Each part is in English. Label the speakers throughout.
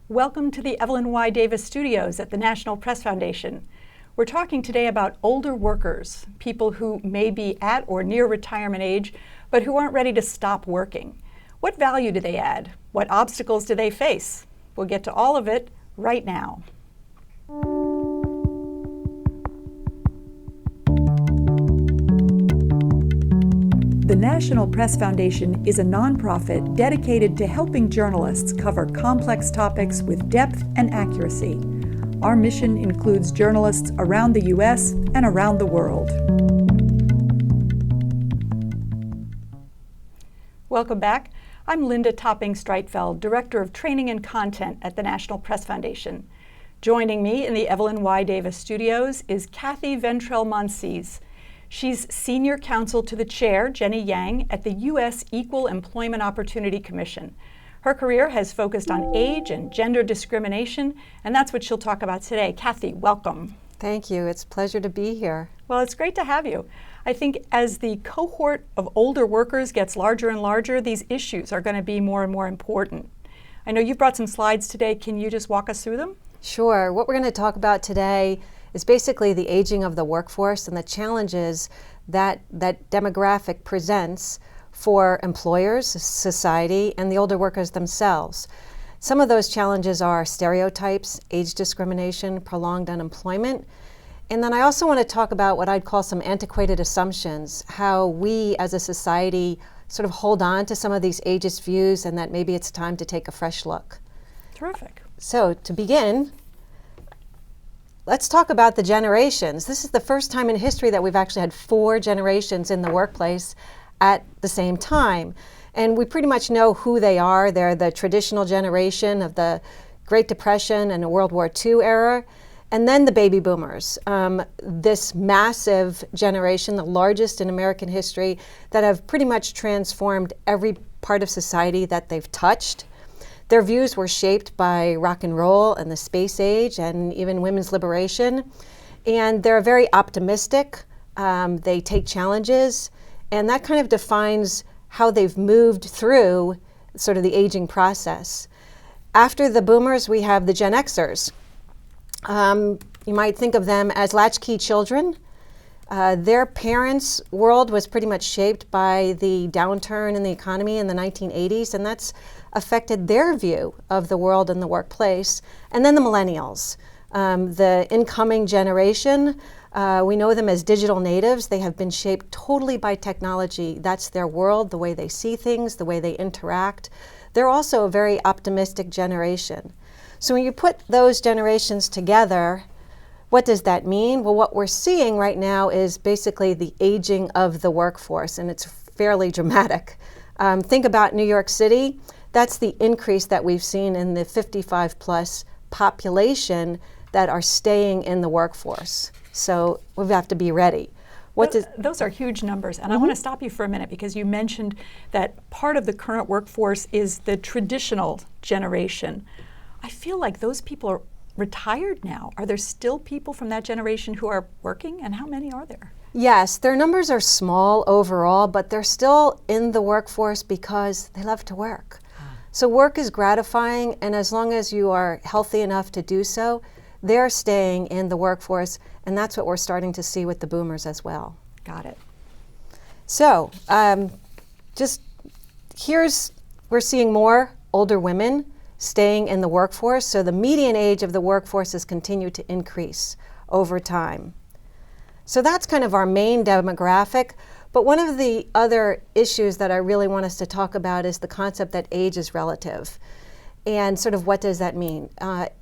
Speaker 1: Welcome to the Evelyn Y. Davis Studios at the National Press Foundation. We're talking today about older workers, people who may be at or near retirement age, but who aren't ready to stop working. What value do they add? What obstacles do they face? We'll get to all of it right now. The National Press Foundation is a nonprofit dedicated to helping journalists cover complex topics with depth and accuracy. Our mission includes journalists around the U.S. and around the world. Welcome back. I'm Linda Topping-Streitfeld, Director of Training and Content at the National Press Foundation. Joining me in the Evelyn Y. Davis Studios is Cathy Ventrell-Monsees. She's Senior Counsel to the Chair, Jenny Yang, at the U.S. Equal Employment Opportunity Commission. Her career has focused on age and gender discrimination, and that's what she'll talk about today. Cathy, welcome.
Speaker 2: Thank you. It's a pleasure to be here.
Speaker 1: Well, it's great to have you. I think as the cohort of older workers gets larger and larger, these issues are going to be more and more important. I know you've brought some slides today. Can you just walk us through them?
Speaker 2: Sure. What we're going to talk about today is basically the aging of the workforce and the challenges that demographic presents for employers, society, and the older workers themselves. Some of those challenges are stereotypes, age discrimination, prolonged unemployment. And then I also want to talk about what I'd call some antiquated assumptions, how we as a society sort of hold on to some of these ageist views and that maybe it's time to take a fresh look.
Speaker 1: Terrific.
Speaker 2: So to begin, let's talk about the generations. This is the first time in history that we've actually had 4 generations in the workplace at the same time. And we pretty much know who they are. They're the traditional generation of the Great Depression and the World War II era. And then the baby boomers, this massive generation, the largest in American history, that have pretty much transformed every part of society that they've touched. Their views were shaped by rock and roll and the space age and even women's liberation. And they're very optimistic. They take challenges. And that kind of defines how they've moved through sort of the aging process. After the boomers, we have the Gen Xers. You might think of them as latchkey children. Their parents' world was pretty much shaped by the downturn in the economy in the 1980s, and that's affected their view of the world and the workplace. And then the millennials, the incoming generation, we know them as digital natives. They have been shaped totally by technology. That's their world, the way they see things, the way they interact. They're also a very optimistic generation. So when you put those generations together, what does that mean? Well, what we're seeing right now is basically the aging of the workforce, and it's fairly dramatic. Think about New York City. That's the increase that we've seen in the 55 plus population that are staying in the workforce. So we have to be ready.
Speaker 1: Those are huge numbers, and I want to stop you for a minute because you mentioned that part of the current workforce is the traditional generation. I feel like those people are retired now. Are there still people from that generation who are working, and how many are there?
Speaker 2: Yes, their numbers are small overall, but they're still in the workforce because they love to work. So work is gratifying, and as long as you are healthy enough to do so, they're staying in the workforce, and that's what we're starting to see with the boomers as well.
Speaker 1: Got it.
Speaker 2: So we're seeing more older women staying in the workforce, so the median age of the workforce has continued to increase over time. So that's kind of our main demographic, but one of the other issues that I really want us to talk about is the concept that age is relative. And sort of what does that mean?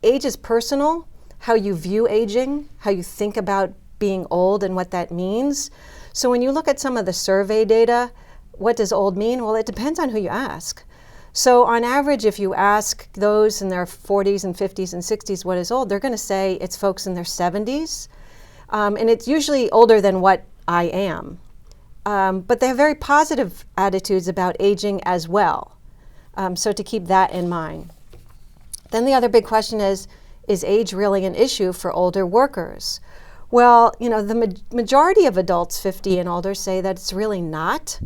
Speaker 2: Age is personal, how you view aging, how you think about being old and what that means. So when you look at some of the survey data, what does old mean? Well, it depends on who you ask. So on average, if you ask those in their 40s and 50s and 60s what is old, they're going to say it's folks in their 70s. And it's usually older than what I am. But they have very positive attitudes about aging as well. So to keep that in mind. Then the other big question is age really an issue for older workers? Well, the majority of adults 50 and older say that it's really not.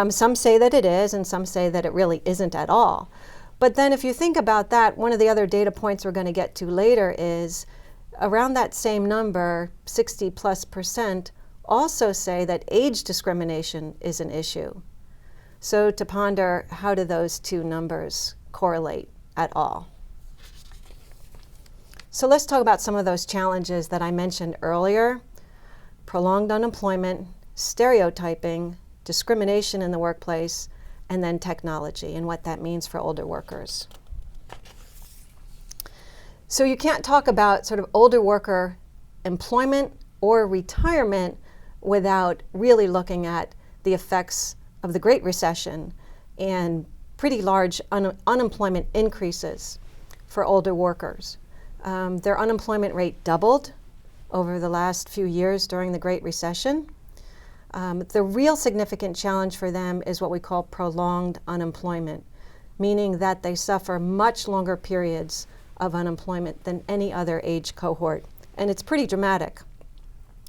Speaker 2: Some say that it is, and some say that it really isn't at all. But then if you think about that, one of the other data points we're going to get to later is around that same number, 60+%, also say that age discrimination is an issue. So to ponder, how do those two numbers correlate at all? So let's talk about some of those challenges that I mentioned earlier: prolonged unemployment, stereotyping, discrimination in the workplace, and then technology and what that means for older workers. So you can't talk about sort of older worker employment or retirement without really looking at the effects of the Great Recession and pretty large unemployment increases for older workers. Their unemployment rate doubled over the last few years during the Great Recession. The real significant challenge for them is what we call prolonged unemployment, meaning that they suffer much longer periods of unemployment than any other age cohort. And it's pretty dramatic,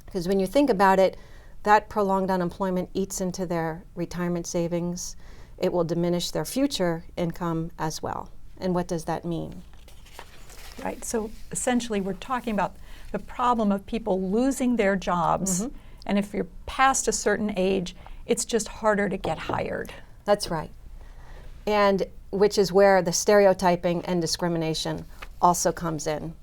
Speaker 2: because when you think about it, that prolonged unemployment eats into their retirement savings. It will diminish their future income as well. And what does that mean?
Speaker 1: Right, so essentially we're talking about the problem of people losing their jobs, and if you're past a certain age, it's just harder to get hired.
Speaker 2: That's right. And which is where the stereotyping and discrimination also comes in.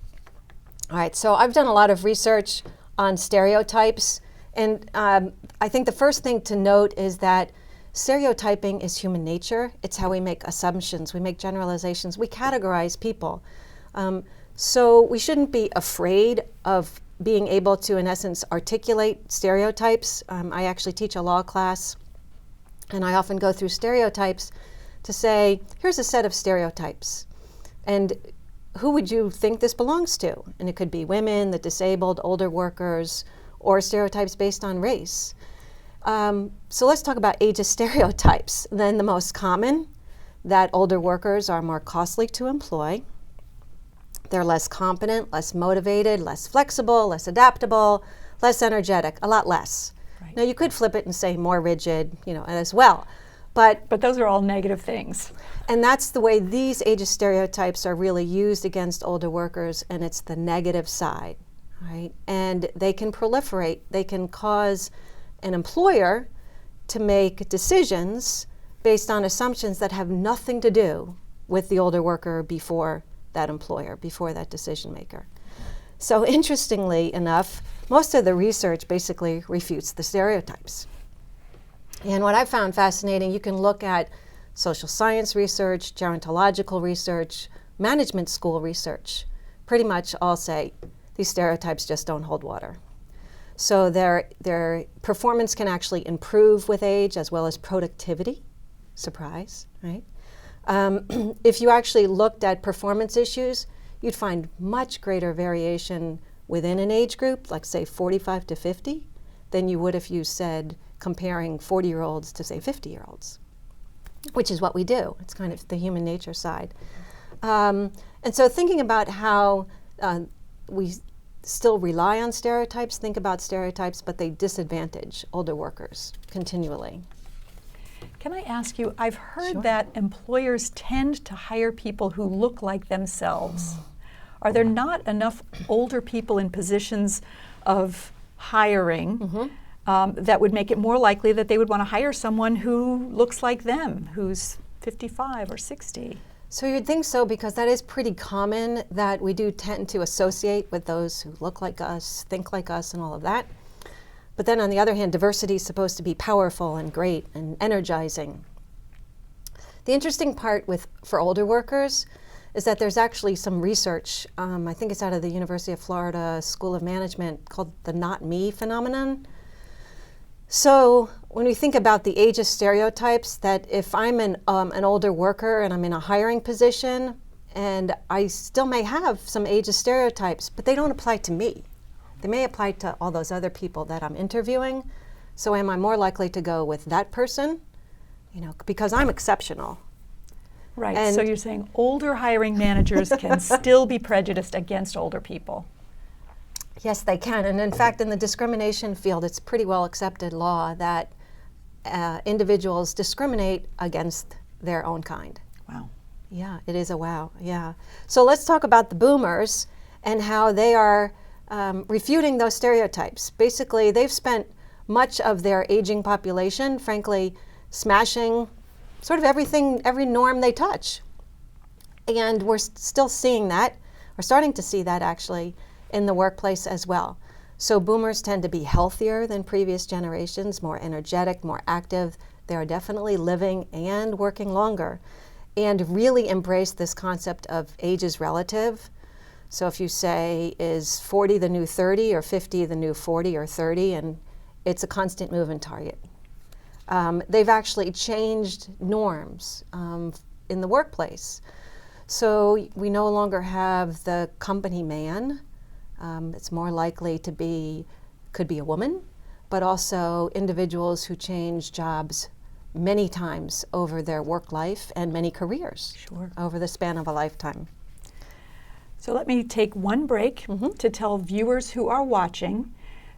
Speaker 2: All right, so I've done a lot of research on stereotypes, and I think the first thing to note is that stereotyping is human nature. It's how we make assumptions, we make generalizations, we categorize people. So we shouldn't be afraid of being able to, in essence, articulate stereotypes. I actually teach a law class, and I often go through stereotypes to say, here's a set of stereotypes, and who would you think this belongs to? And it could be women, the disabled, older workers, or stereotypes based on race. So let's talk about ageist stereotypes. Then the most common, that older workers are more costly to employ. They're less competent, less motivated, less flexible, less adaptable, less energetic, a lot less. Right. Now you could flip it and say more rigid, as well. But
Speaker 1: those are all negative things.
Speaker 2: And that's the way these ageist stereotypes are really used against older workers, and it's the negative side, right? And they can proliferate. They can cause an employer to make decisions based on assumptions that have nothing to do with the older worker before that employer, before that decision maker. So interestingly enough, most of the research basically refutes the stereotypes. And what I found fascinating, you can look at social science research, gerontological research, management school research. Pretty much all say these stereotypes just don't hold water. So their performance can actually improve with age, as well as productivity. Surprise, right? If you actually looked at performance issues, you'd find much greater variation within an age group, like say 45 to 50, than you would if you said comparing 40-year-olds to say 50-year-olds, which is what we do. It's kind of the human nature side. And so thinking about how we still rely on stereotypes, think about stereotypes, but they disadvantage older workers continually.
Speaker 1: Can I ask you, I've heard
Speaker 2: Sure.
Speaker 1: that employers tend to hire people who look like themselves. Are there not enough older people in positions of hiring that would make it more likely that they would want to hire someone who looks like them, who's 55 or 60?
Speaker 2: So you'd think so, because that is pretty common, that we do tend to associate with those who look like us, think like us, and all of that. But then on the other hand, diversity is supposed to be powerful and great and energizing. The interesting part for older workers is that there's actually some research, I think it's out of the University of Florida School of Management, called the not me phenomenon. So when we think about the ageist stereotypes, that if I'm an older worker and I'm in a hiring position, and I still may have some ageist stereotypes, but they don't apply to me. They may apply to all those other people that I'm interviewing. So am I more likely to go with that person? Because I'm exceptional.
Speaker 1: Right,
Speaker 2: And
Speaker 1: so you're saying older hiring managers can still be prejudiced against older people.
Speaker 2: Yes, they can. And in fact, in the discrimination field, it's pretty well accepted law that individuals discriminate against their own kind.
Speaker 1: Wow.
Speaker 2: Yeah, it is a wow, yeah. So let's talk about the boomers and how they are refuting those stereotypes. Basically, they've spent much of their aging population, frankly, smashing sort of everything, every norm they touch. And we're still seeing that, we're starting to see that actually in the workplace as well. So boomers tend to be healthier than previous generations, more energetic, more active. They are definitely living and working longer, and really embrace this concept of age is relative. So if you say, is 40 the new 30 or 50 the new 40 or 30, and it's a constant moving target. They've actually changed norms in the workplace. So we no longer have the company man. It's more likely to be, could be a woman, but also individuals who change jobs many times over their work life and many careers over the span of a lifetime.
Speaker 1: So let me take one break to tell viewers who are watching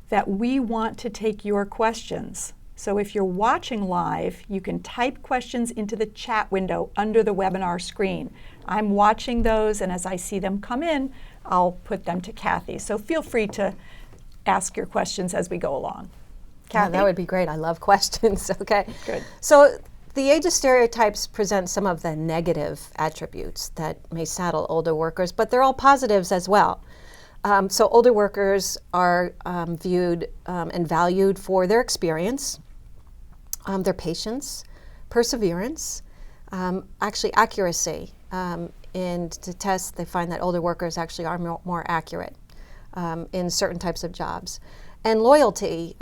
Speaker 1: that we want to take your questions. So if you're watching live, you can type questions into the chat window under the webinar screen. I'm watching those, and as I see them come in, I'll put them to Cathy. So feel free to ask your questions as we go along. Cathy?
Speaker 2: Yeah, that would be great. I love questions. Okay.
Speaker 1: Good.
Speaker 2: So the ageist stereotypes present some of the negative attributes that may saddle older workers, but they're all positives as well. So older workers are viewed and valued for their experience, their patience, perseverance, actually accuracy. And to test, they find that older workers actually are more accurate in certain types of jobs. And loyalty,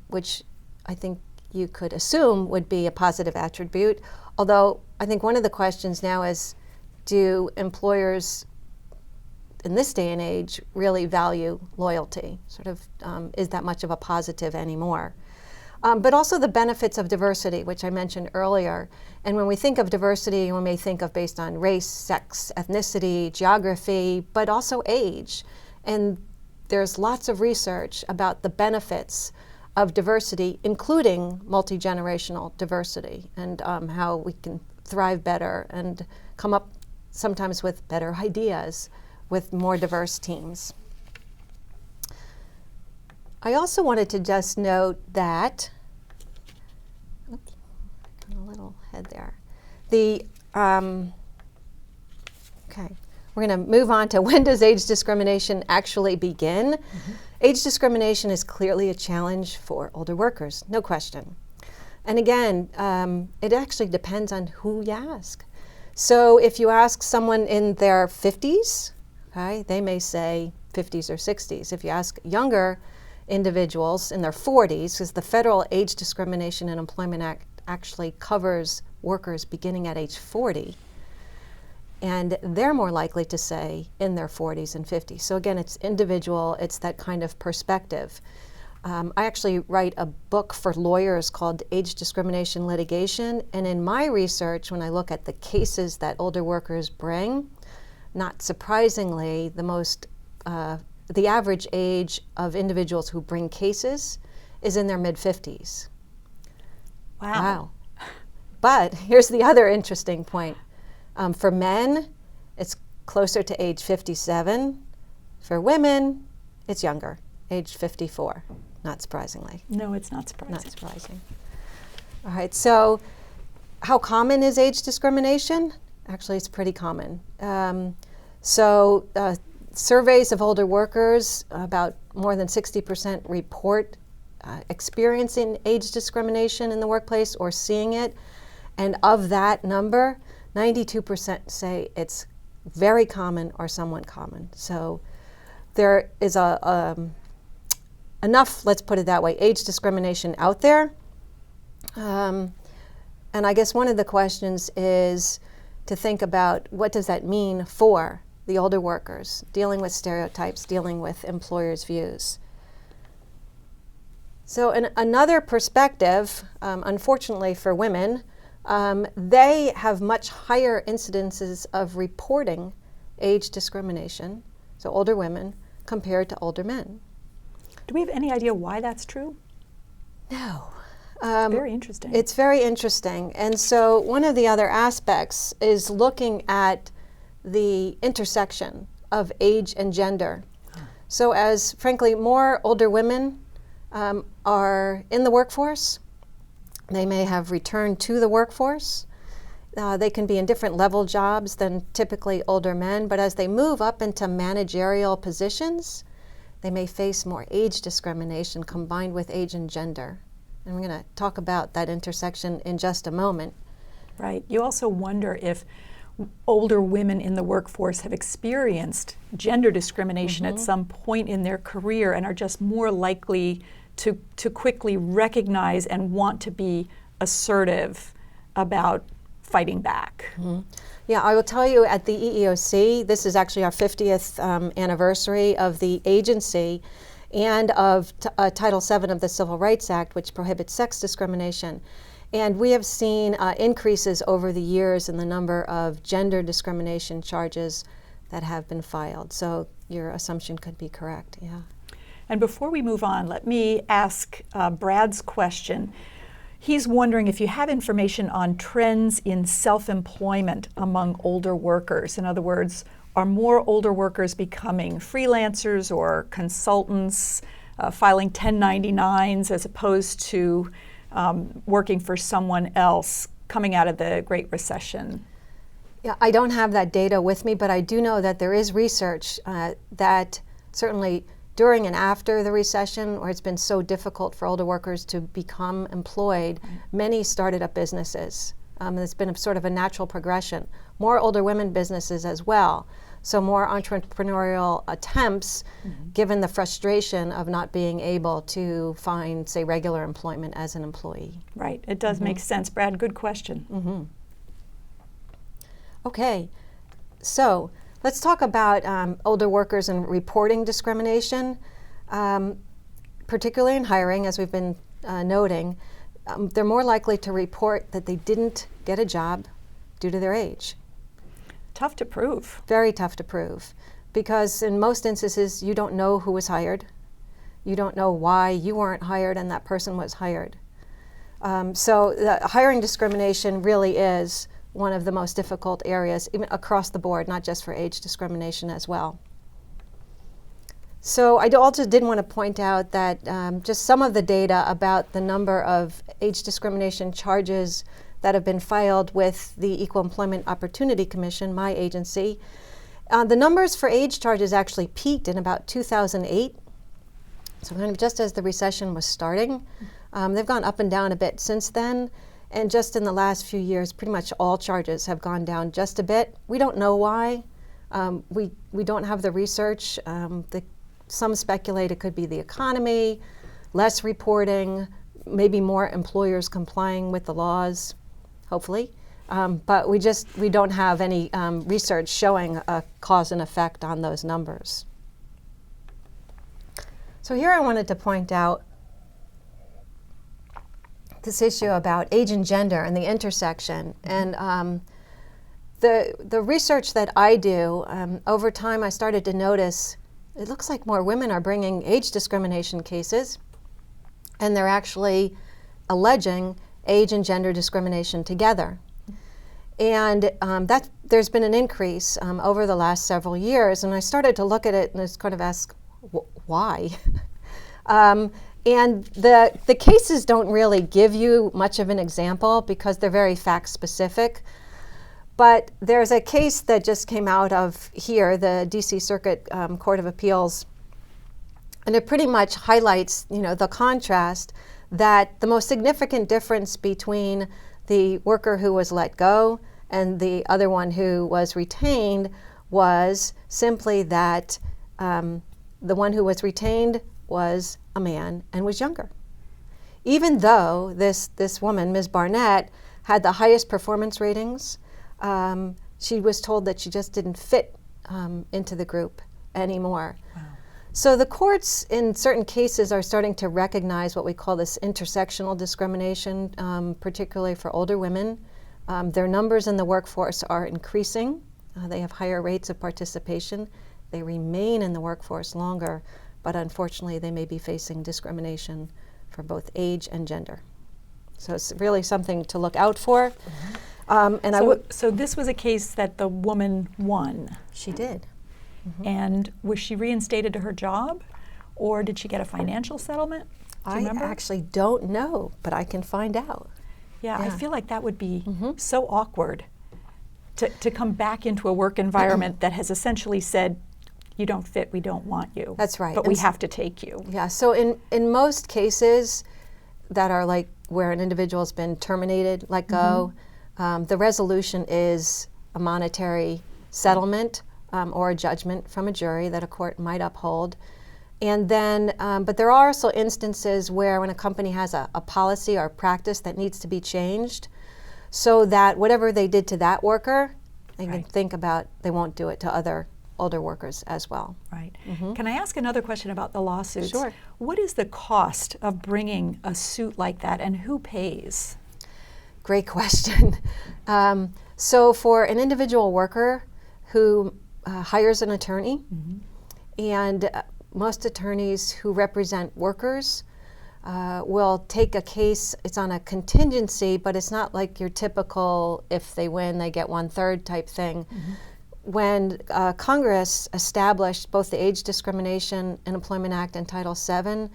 Speaker 2: which I think you could assume would be a positive attribute, although I think one of the questions now is, do employers in this day and age really value loyalty? Sort of, is that much of a positive anymore? But also the benefits of diversity, which I mentioned earlier. And when we think of diversity, we may think of based on race, sex, ethnicity, geography, but also age. And there's lots of research about the benefits of diversity, including multi-generational diversity, and how we can thrive better and come up sometimes with better ideas with more diverse teams. I also wanted to just note that, oops, got a little head there. Okay, we're going to move on to when does age discrimination actually begin? Age discrimination is clearly a challenge for older workers, no question. And again, it actually depends on who you ask. So if you ask someone in their 50s, okay, they may say 50s or 60s. If you ask younger individuals in their 40s, because the Federal Age Discrimination and Employment Act actually covers workers beginning at age 40, and they're more likely to say in their 40s and 50s. So again, it's individual, it's that kind of perspective. I actually write a book for lawyers called Age Discrimination Litigation, and in my research, when I look at the cases that older workers bring, not surprisingly, the average age of individuals who bring cases is in their mid-50s. Wow. But here's the other interesting point. For men, it's closer to age 57. For women, it's younger, age 54, not surprisingly.
Speaker 1: No, it's not surprising.
Speaker 2: Not surprising. All right, so how common is age discrimination? Actually, it's pretty common. Surveys of older workers, about more than 60% report experiencing age discrimination in the workplace or seeing it. And of that number, 92% say it's very common or somewhat common. So there is enough, let's put it that way, age discrimination out there. And I guess one of the questions is to think about, what does that mean for the older workers, dealing with stereotypes, dealing with employers' views. So another perspective, unfortunately for women, they have much higher incidences of reporting age discrimination, so older women, compared to older men.
Speaker 1: Do we have any idea why that's true?
Speaker 2: No.
Speaker 1: Very interesting.
Speaker 2: It's very interesting. And so one of the other aspects is looking at the intersection of age and gender. So as, frankly, more older women are in the workforce, they may have returned to the workforce. They can be in different level jobs than typically older men, but as they move up into managerial positions, they may face more age discrimination combined with age and gender. And we're going to talk about that intersection in just a moment.
Speaker 1: Right. You also wonder if older women in the workforce have experienced gender discrimination at some point in their career and are just more likely to quickly recognize and want to be assertive about fighting back.
Speaker 2: Yeah, I will tell you at the EEOC, this is actually our 50th anniversary of the agency and of Title VII of the Civil Rights Act, which prohibits sex discrimination. And we have seen increases over the years in the number of gender discrimination charges that have been filed. So your assumption could be correct, yeah.
Speaker 1: And before we move on, let me ask Brad's question. He's wondering if you have information on trends in self-employment among older workers. In other words, are more older workers becoming freelancers or consultants, filing 1099s as opposed to working for someone else coming out of the Great Recession?
Speaker 2: Yeah, I don't have that data with me, but I do know that there is research that certainly during and after the recession, where it's been so difficult for older workers to become employed, many started up businesses. It's been a sort of a natural progression. More older women businesses as well. So more entrepreneurial attempts, given the frustration of not being able to find, say, regular employment as an employee.
Speaker 1: Right, it does make sense. Brad, good question.
Speaker 2: Okay, so let's talk about older workers and reporting discrimination, particularly in hiring, as we've been noting. They're more likely to report that they didn't get a job due to their age.
Speaker 1: Tough to prove.
Speaker 2: Very tough to prove, because in most instances, you don't know who was hired. You don't know why you weren't hired and that person was hired. So the hiring discrimination really is one of the most difficult areas, even across the board, not just for age discrimination as well. So I also did want to point out that just some of the data about the number of age discrimination charges that have been filed with the Equal Employment Opportunity Commission, my agency. The numbers for age charges actually peaked in about 2008. So kind of just as the recession was starting. They've gone up and down a bit since then. And just in the last few years, pretty much all charges have gone down just a bit. We don't know why. We don't have the research. Some speculate it could be the economy, less reporting, maybe more employers complying with the laws, hopefully. But we don't have any research showing a cause and effect on those numbers. So here I wanted to point out this issue about age and gender and the intersection. And the research that I do, over time I started to notice it looks like more women are bringing age discrimination cases, and they're actually alleging age and gender discrimination together. And there's been an increase over the last several years, and I started to look at it and just kind of ask, why? And the cases don't really give you much of an example because they're very fact-specific. But there's a case that just came out of here, the DC Circuit Court of Appeals, and it pretty much highlights, the contrast that the most significant difference between the worker who was let go and the other one who was retained was simply that the one who was retained was a man and was younger. Even though this woman, Ms. Barnett, had the highest performance ratings, she was told that she just didn't fit into the group anymore. Wow. So the courts in certain cases are starting to recognize what we call this intersectional discrimination, particularly for older women. Their numbers in the workforce are increasing. They have higher rates of participation. They remain in the workforce longer, but unfortunately they may be facing discrimination for both age and gender. So it's really something to look out for. And
Speaker 1: so this was a case that the woman won.
Speaker 2: She did.
Speaker 1: And was she reinstated to her job, or did she get a financial settlement? Do you remember?
Speaker 2: I actually don't know, but I can find out.
Speaker 1: Yeah, I feel like that would be so awkward to come back into a work environment that has essentially said, you don't fit, we don't want you.
Speaker 2: That's right.
Speaker 1: But we have to take you.
Speaker 2: Yeah, so in most cases that are like where an individual's been terminated, let go, the resolution is a monetary settlement or a judgment from a jury that a court might uphold. And then, but there are also instances where when a company has a policy or practice that needs to be changed, so that whatever they did to that worker, they can think about they won't do it to other older workers as well.
Speaker 1: Right. Can I ask another question about the lawsuits?
Speaker 2: Sure.
Speaker 1: What is the cost of bringing a suit like that, and who pays?
Speaker 2: Great question. So for an individual worker who hires an attorney, and most attorneys who represent workers will take a case, it's on a contingency, but it's not like your typical if they win they get 1/3 type thing. When Congress established both the Age Discrimination and Employment Act and Title VII,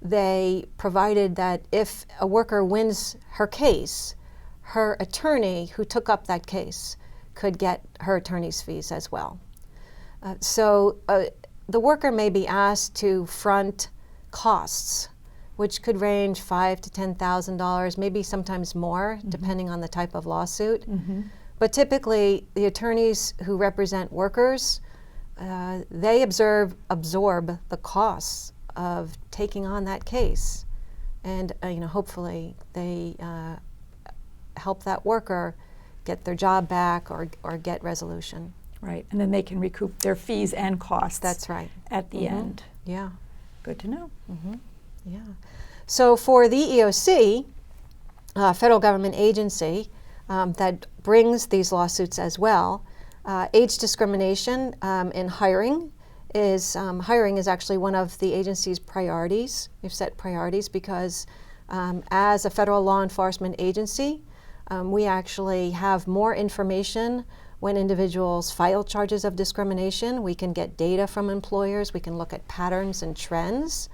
Speaker 2: they provided that if a worker wins her case, her attorney who took up that case could get her attorney's fees as well. So the worker may be asked to front costs, which could range $5,000 to $10,000, maybe sometimes more, depending on the type of lawsuit. But typically, the attorneys who represent workers, they absorb the costs of taking on that case, and hopefully they help that worker get their job back or get resolution.
Speaker 1: Right, and then they can recoup their fees and costs.
Speaker 2: That's right.
Speaker 1: At the end.
Speaker 2: Yeah.
Speaker 1: Good to know.
Speaker 2: Yeah. So for the EEOC, federal government agency that brings these lawsuits as well, age discrimination in hiring is actually one of the agency's priorities. We've set priorities because as a federal law enforcement agency, we actually have more information when individuals file charges of discrimination. We can get data from employers. We can look at patterns and trends.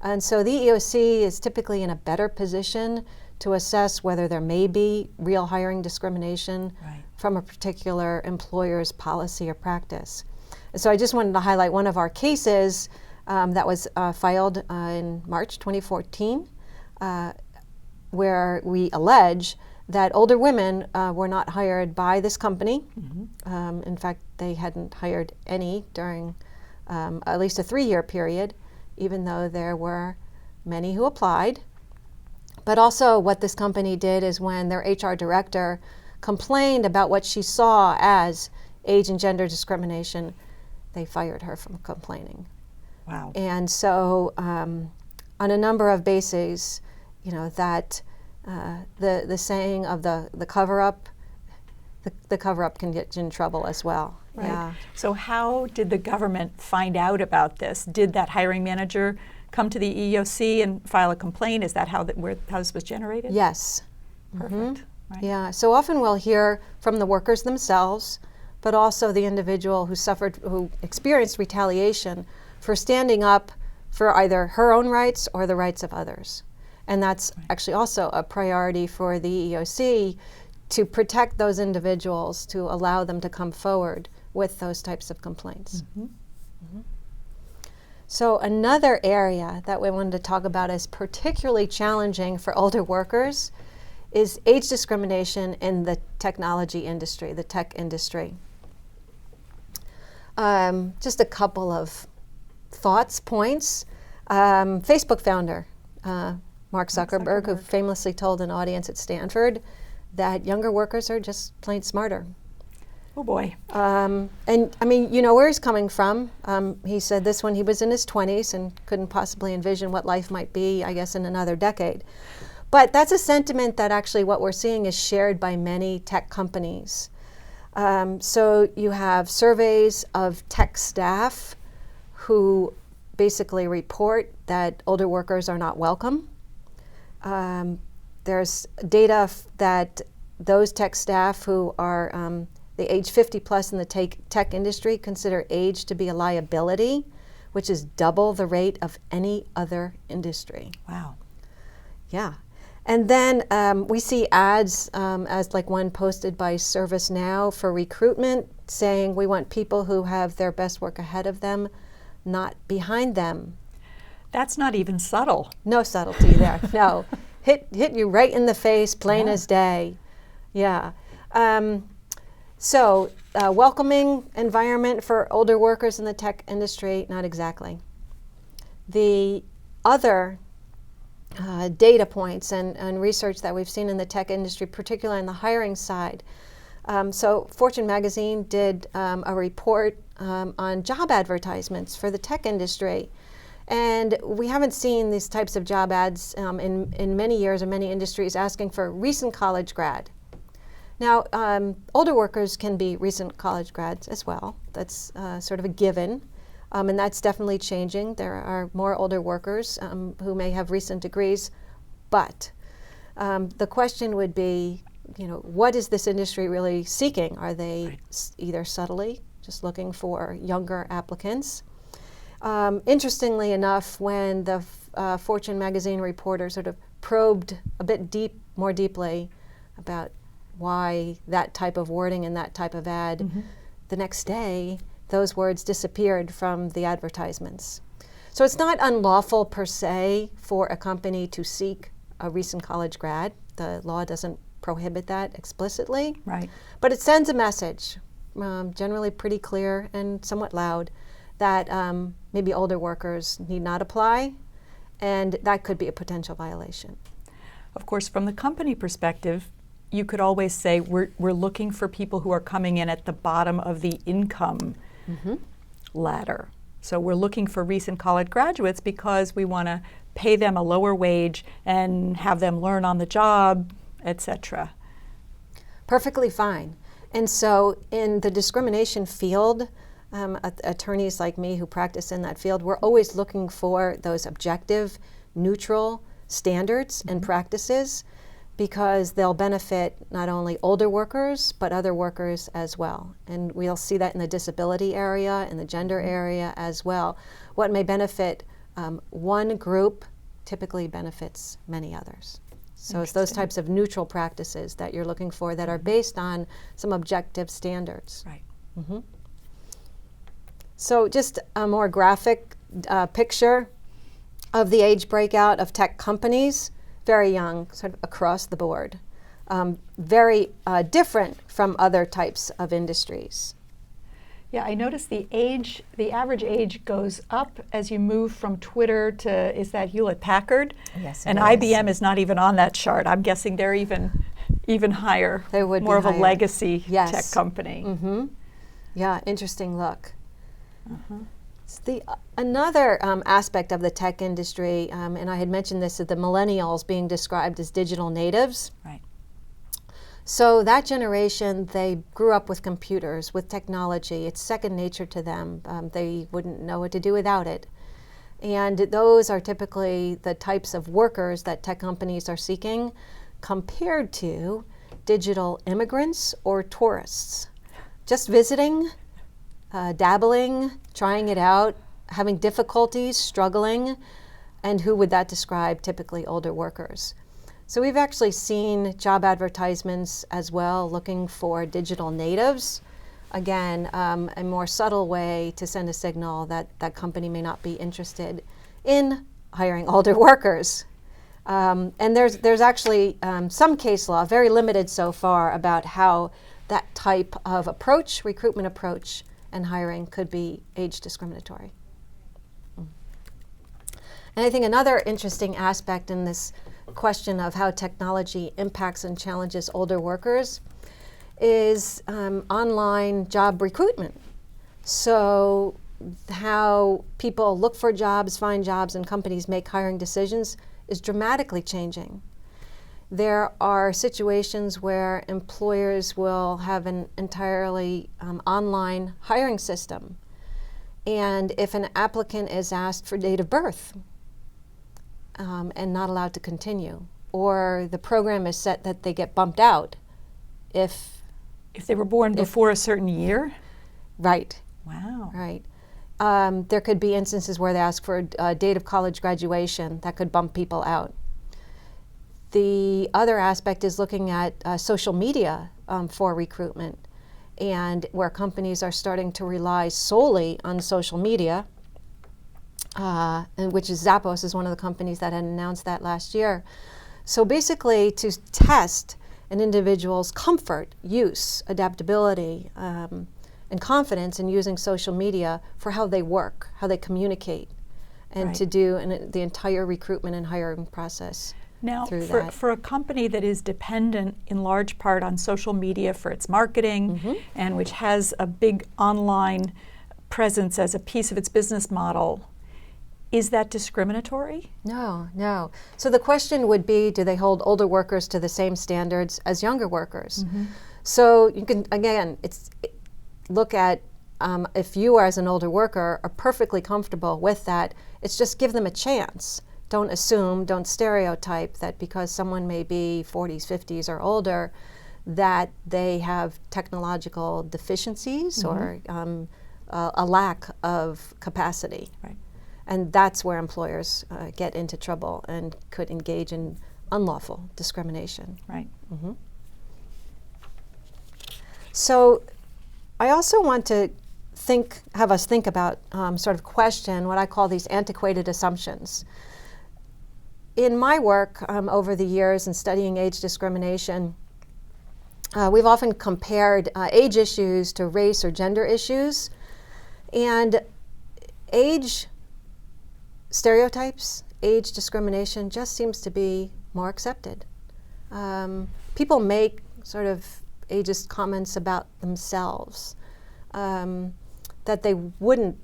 Speaker 2: And so the EEOC is typically in a better position to assess whether there may be real hiring discrimination from a particular employer's policy or practice. And so I just wanted to highlight one of our cases that was filed in March 2014, where we allege that older women were not hired by this company. In fact, they hadn't hired any during at least a 3-year period, even though there were many who applied. But also what this company did is when their HR director complained about what she saw as age and gender discrimination, they fired her from complaining.
Speaker 1: Wow.
Speaker 2: And so on a number of bases, that the saying of the cover-up, the cover-up can get you in trouble as well.
Speaker 1: Right.
Speaker 2: Yeah.
Speaker 1: So how did the government find out about this? Did that hiring manager come to the EEOC and file a complaint? Is that how this was generated?
Speaker 2: Yes.
Speaker 1: Perfect. Right.
Speaker 2: Yeah. So often we'll hear from the workers themselves, but also the individual who experienced retaliation for standing up for either her own rights or the rights of others. And that's actually also a priority for the EEOC, to protect those individuals, to allow them to come forward with those types of complaints. So another area that we wanted to talk about as particularly challenging for older workers is age discrimination in the technology industry, the tech industry. Just a couple of points. Facebook founder, Mark Zuckerberg, who famously told an audience at Stanford that younger workers are just plain smarter.
Speaker 1: Oh boy.
Speaker 2: And I mean, where he's coming from. He said this when he was in his 20s and couldn't possibly envision what life might be, I guess, in another decade. But that's a sentiment that actually what we're seeing is shared by many tech companies. So you have surveys of tech staff who basically report that older workers are not welcome. There's data that those tech staff who are the age 50 plus in the tech industry consider age to be a liability, which is double the rate of any other industry.
Speaker 1: Wow.
Speaker 2: Yeah. And then we see ads as like one posted by ServiceNow for recruitment saying we want people who have their best work ahead of them, not behind them.
Speaker 1: That's not even subtle.
Speaker 2: No subtlety there, no. Hit you right in the face, plain as day. Yeah. So welcoming environment for older workers in the tech industry, not exactly. The other data points and research that we've seen in the tech industry, particularly on the hiring side. So Fortune magazine did a report on job advertisements for the tech industry. And we haven't seen these types of job ads in many years in many industries asking for recent college grad. Now, older workers can be recent college grads as well. That's sort of a given. And that's definitely changing. There are more older workers who may have recent degrees. But the question would be, what is this industry really seeking? Are they either subtly just looking for younger applicants? Interestingly enough, when the Fortune magazine reporter sort of probed a bit more deeply about why that type of wording in that type of ad, the next day, those words disappeared from the advertisements. So it's not unlawful per se for a company to seek a recent college grad. The law doesn't prohibit that explicitly.
Speaker 1: Right.
Speaker 2: But it sends a message, generally pretty clear and somewhat loud, that maybe older workers need not apply, and that could be a potential violation.
Speaker 1: Of course, from the company perspective, you could always say we're looking for people who are coming in at the bottom of the income ladder. So we're looking for recent college graduates because we want to pay them a lower wage and have them learn on the job, etc.
Speaker 2: Perfectly fine. And so in the discrimination field, attorneys like me who practice in that field, we're always looking for those objective, neutral standards and practices, because they'll benefit not only older workers, but other workers as well. And we'll see that in the disability area, in the gender area as well. What may benefit one group typically benefits many others. So it's those types of neutral practices that you're looking for that are based on some objective standards.
Speaker 1: Right.
Speaker 2: So just a more graphic picture of the age breakout of tech companies. Very young, sort of across the board. Very different from other types of industries.
Speaker 1: Yeah, I noticed the average age goes up as you move from Twitter to, is that Hewlett-Packard?
Speaker 2: Yes,
Speaker 1: and IBM is not even on that chart. I'm guessing they're even higher.
Speaker 2: They would
Speaker 1: more
Speaker 2: be
Speaker 1: of
Speaker 2: higher.
Speaker 1: A legacy
Speaker 2: Yes.
Speaker 1: tech company.
Speaker 2: Yeah, interesting look. Another aspect of the tech industry, and I had mentioned this, is the millennials being described as digital natives.
Speaker 1: Right.
Speaker 2: So that generation, they grew up with computers, with technology. It's second nature to them. They wouldn't know what to do without it. And those are typically the types of workers that tech companies are seeking, compared to digital immigrants or tourists. Just visiting, dabbling, trying it out, having difficulties, struggling, and who would that describe? Typically older workers. So we've actually seen job advertisements as well looking for digital natives. Again, a more subtle way to send a signal that that company may not be interested in hiring older workers. And there's actually some case law, very limited so far, about how that type of approach, recruitment approach, and hiring could be age discriminatory. And I think another interesting aspect in this question of how technology impacts and challenges older workers is online job recruitment. So how people look for jobs, find jobs, and companies make hiring decisions is dramatically changing. There are situations where employers will have an entirely online hiring system. And if an applicant is asked for date of birth and not allowed to continue, or the program is set that they get bumped out if
Speaker 1: they were born before a certain year?
Speaker 2: Right.
Speaker 1: Wow.
Speaker 2: Right. There could be instances where they ask for a date of college graduation that could bump people out. The other aspect is looking at social media for recruitment, and where companies are starting to rely solely on social media, and which is Zappos is one of the companies that had announced that last year. So basically to test an individual's comfort, use, adaptability, and confidence in using social media for how they work, how they communicate, and
Speaker 1: Right.
Speaker 2: to do the entire recruitment and hiring process.
Speaker 1: Now,
Speaker 2: through
Speaker 1: for,
Speaker 2: that.
Speaker 1: for a company that is dependent in large part on social media for its marketing and which has a big online presence as a piece of its business model, is that discriminatory?
Speaker 2: No, no. So the question would be, do they hold older workers to the same standards as younger workers? So you can, again, look at if you as an older worker are perfectly comfortable with that, it's just give them a chance. Don't assume, don't stereotype that because someone may be 40s, 50s, or older, that they have technological deficiencies or a lack of capacity.
Speaker 1: Right.
Speaker 2: And that's where employers get into trouble and could engage in unlawful discrimination.
Speaker 1: Right.
Speaker 2: So I also want to have us think about sort of question what I call these antiquated assumptions. In my work over the years in studying age discrimination, we've often compared age issues to race or gender issues, and age stereotypes, age discrimination just seems to be more accepted. People make sort of ageist comments about themselves that they wouldn't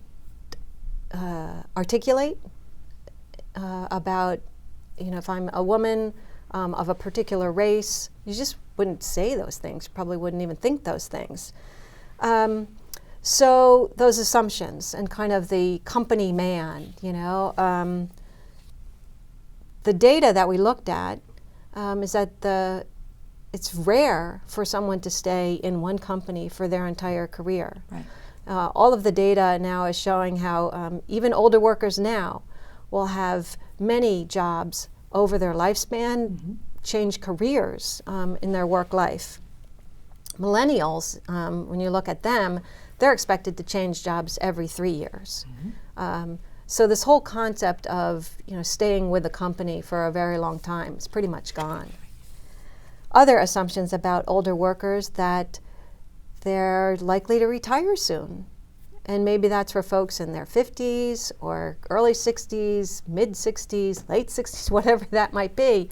Speaker 2: articulate about, if I'm a woman of a particular race, you just wouldn't say those things, probably wouldn't even think those things. So those assumptions and kind of the company man, the data that we looked at is that it's rare for someone to stay in one company for their entire career.
Speaker 1: Right.
Speaker 2: All of the data now is showing how even older workers now will have many jobs over their lifespan, change careers in their work life. Millennials, when you look at them, they're expected to change jobs every 3 years. So this whole concept of staying with a company for a very long time is pretty much gone. Other assumptions about older workers that they're likely to retire soon. And maybe that's for folks in their 50s or early 60s, mid 60s, late 60s, whatever that might be.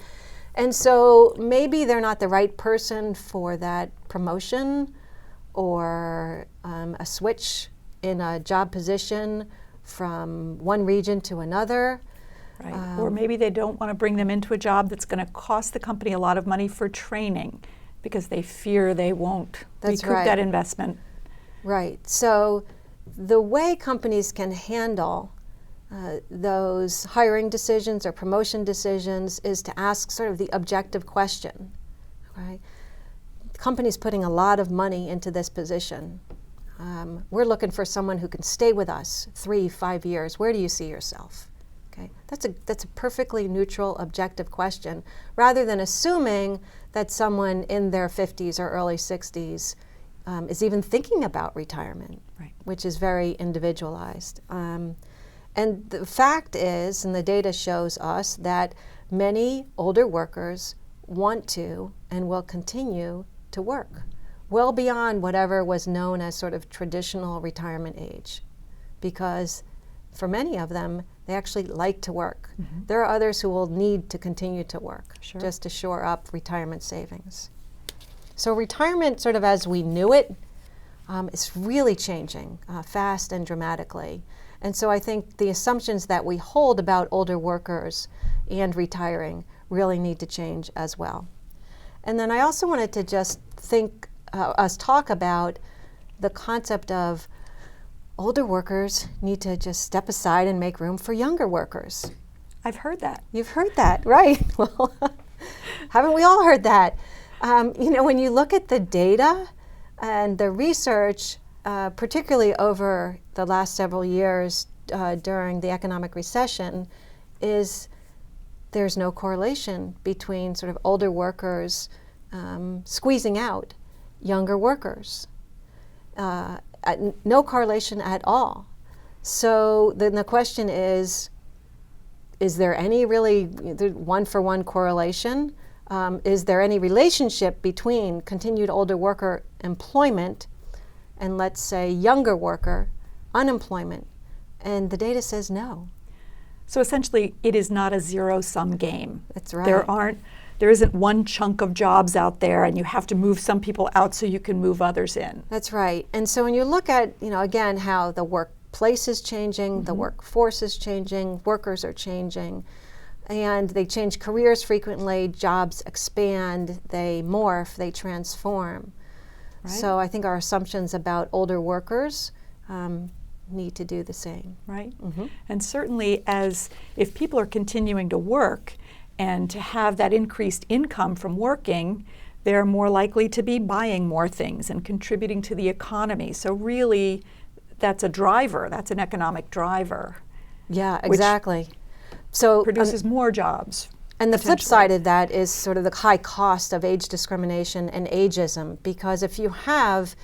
Speaker 2: And so maybe they're not the right person for that promotion or a switch in a job position from one region to another.
Speaker 1: Right. Or maybe they don't want to bring them into a job that's going to cost the company a lot of money for training because they fear they won't recoup
Speaker 2: right.
Speaker 1: that investment.
Speaker 2: Right. So the way companies can handle those hiring decisions or promotion decisions is to ask sort of the objective question, right? The company's putting a lot of money into this position. We're looking for someone who can stay with us 3-5 years. Where do you see yourself? Okay, that's a perfectly neutral, objective question, rather than assuming that someone in their 50s or early 60s is even thinking about retirement,
Speaker 1: right.
Speaker 2: which is very individualized. And the fact is, and the data shows us, that many older workers want to and will continue to work well beyond whatever was known as sort of traditional retirement age, because for many of them, they actually like to work. There are others who will need to continue to work just to shore up retirement savings. So retirement, sort of as we knew it, is really changing fast and dramatically. And so I think the assumptions that we hold about older workers and retiring really need to change as well. And then I also wanted to just talk about the concept of older workers need to just step aside and make room for younger workers.
Speaker 1: I've heard that.
Speaker 2: You've heard that, right? Well, Haven't we all heard that? When you look at the data and the research, particularly over the last several years during the economic recession, is there's no correlation between sort of older workers squeezing out younger workers. No correlation at all. So then the question is there any really one-for-one correlation? Is there any relationship between continued older worker employment and, let's say, younger worker unemployment? And the data says no.
Speaker 1: So essentially, it is not a zero-sum game.
Speaker 2: That's right.
Speaker 1: There isn't one chunk of jobs out there, and you have to move some people out so you can move others in.
Speaker 2: That's right. And so when you look at, again, how the workplace is changing, the workforce is changing, workers are changing, and they change careers frequently, jobs expand, they morph, they transform. Right. So I think our assumptions about older workers need to do the same.
Speaker 1: Right. And certainly if people are continuing to work and to have that increased income from working, they're more likely to be buying more things and contributing to the economy. So really, that's a driver. That's an economic driver.
Speaker 2: Yeah, exactly. So
Speaker 1: produces more jobs.
Speaker 2: And the flip side of that is sort of the high cost of age discrimination and ageism, because if you have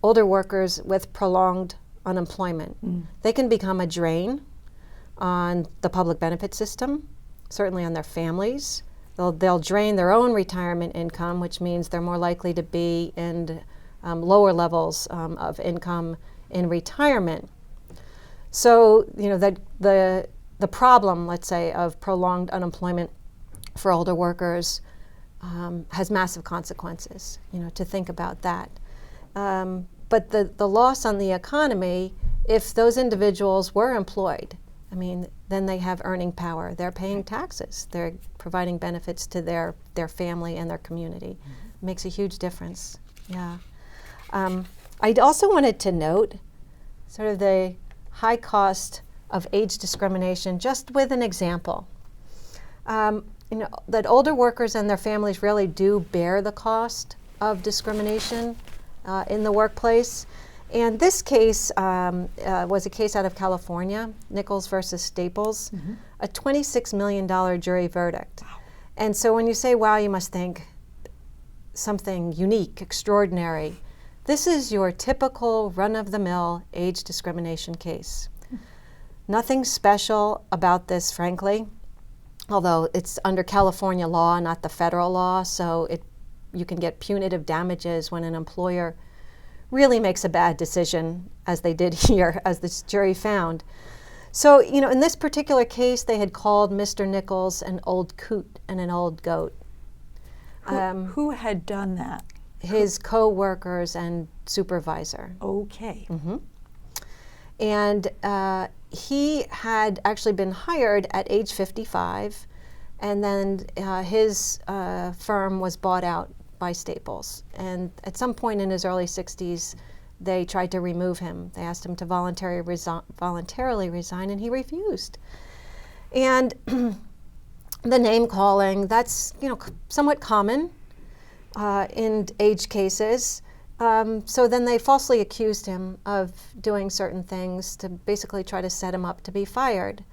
Speaker 2: older workers with prolonged unemployment, they can become a drain on the public benefit system, certainly on their families. They'll drain their own retirement income, which means they're more likely to be in lower levels of income in retirement. So, that the problem, let's say, of prolonged unemployment for older workers has massive consequences, to think about that. But the loss on the economy, if those individuals were employed, then they have earning power. They're paying taxes. They're providing benefits to their family and their community. It makes a huge difference. Yeah. I also wanted to note sort of the high cost of age discrimination, just with an example. That older workers and their families really do bear the cost of discrimination in the workplace. And this case was a case out of California, Nichols versus Staples, a $26 million jury verdict. Wow. And so when you say, wow, you must think something unique, extraordinary. This is your typical run-of-the-mill age discrimination case. Nothing special about this, frankly, although it's under California law, not the federal law, so you can get punitive damages when an employer really makes a bad decision, as they did here, as this jury found. So, in this particular case, they had called Mr. Nichols an old coot and an old goat.
Speaker 1: Who had done that?
Speaker 2: His co-workers and supervisor.
Speaker 1: Okay.
Speaker 2: And he had actually been hired at age 55, and then his firm was bought out by Staples. And at some point in his early 60s, they tried to remove him. They asked him to voluntarily resign, and he refused. And the name calling, that's somewhat common in age cases. So then they falsely accused him of doing certain things to basically try to set him up to be fired.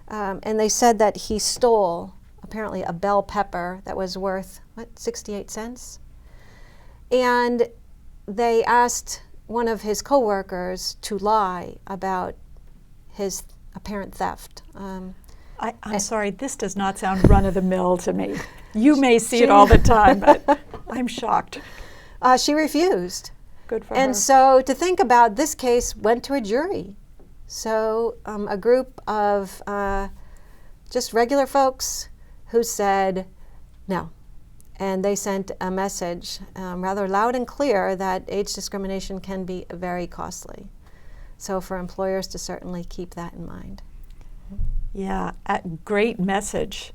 Speaker 2: And they said that he stole, apparently, a bell pepper that was worth, 68 cents? And they asked one of his coworkers to lie about his apparent theft.
Speaker 1: I'm sorry, this does not sound run-of-the-mill to me. You may see it all the time, but I'm shocked.
Speaker 2: She refused.
Speaker 1: Good for her.
Speaker 2: And so to think about, this case went to a jury. So a group of just regular folks who said no. And they sent a message rather loud and clear that age discrimination can be very costly. So for employers to certainly keep that in mind.
Speaker 1: Yeah, great message.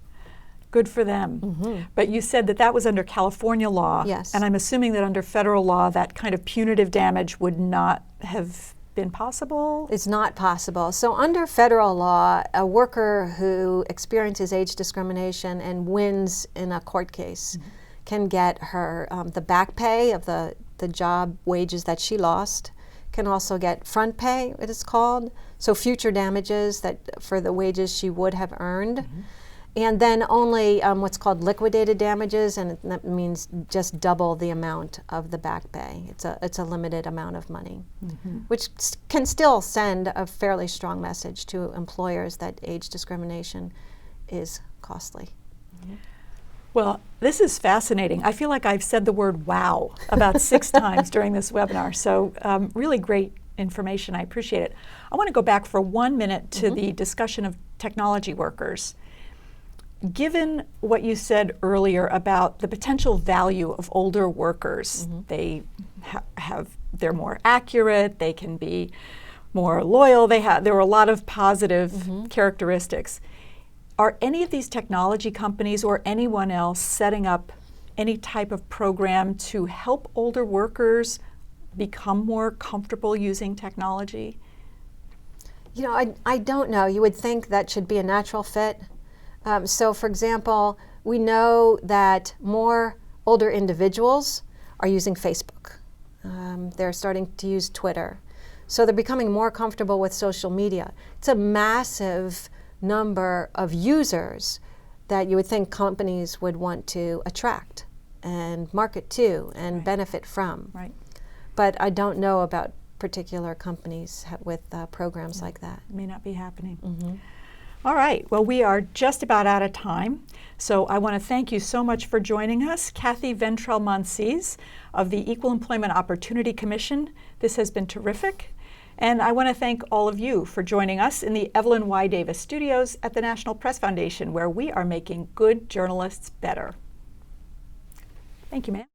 Speaker 1: Good for them. But you said that was under California law.
Speaker 2: Yes.
Speaker 1: And I'm assuming that under federal law, that kind of punitive damage would not have been possible?
Speaker 2: It's not possible. So under federal law, a worker who experiences age discrimination and wins in a court case can get her the back pay of the job wages that she lost, can also get front pay, it is called, so future damages that for the wages she would have earned. And then only what's called liquidated damages, and that means just double the amount of the back pay. It's a limited amount of money, which can still send a fairly strong message to employers that age discrimination is costly.
Speaker 1: Well, this is fascinating. I feel like I've said the word wow about 6 times during this webinar, so really great information. I appreciate it. I want to go back for 1 minute to the discussion of technology workers. Given what you said earlier about the potential value of older workers, they they're more accurate, they can be more loyal, there are a lot of positive characteristics. Are any of these technology companies or anyone else setting up any type of program to help older workers become more comfortable using technology?
Speaker 2: You know, I don't know. You would think that should be a natural fit. So for example, we know that more older individuals are using Facebook. They're starting to use Twitter. So they're becoming more comfortable with social media. It's a massive number of users that you would think companies would want to attract and market to and benefit from. But I don't know about particular companies with programs like that.
Speaker 1: It may not be happening. All right, well, we are just about out of time. So I want to thank you so much for joining us, Cathy Ventrell-Monsees of the Equal Employment Opportunity Commission. This has been terrific. And I want to thank all of you for joining us in the Evelyn Y. Davis studios at the National Press Foundation, where we are making good journalists better. Thank you, ma'am.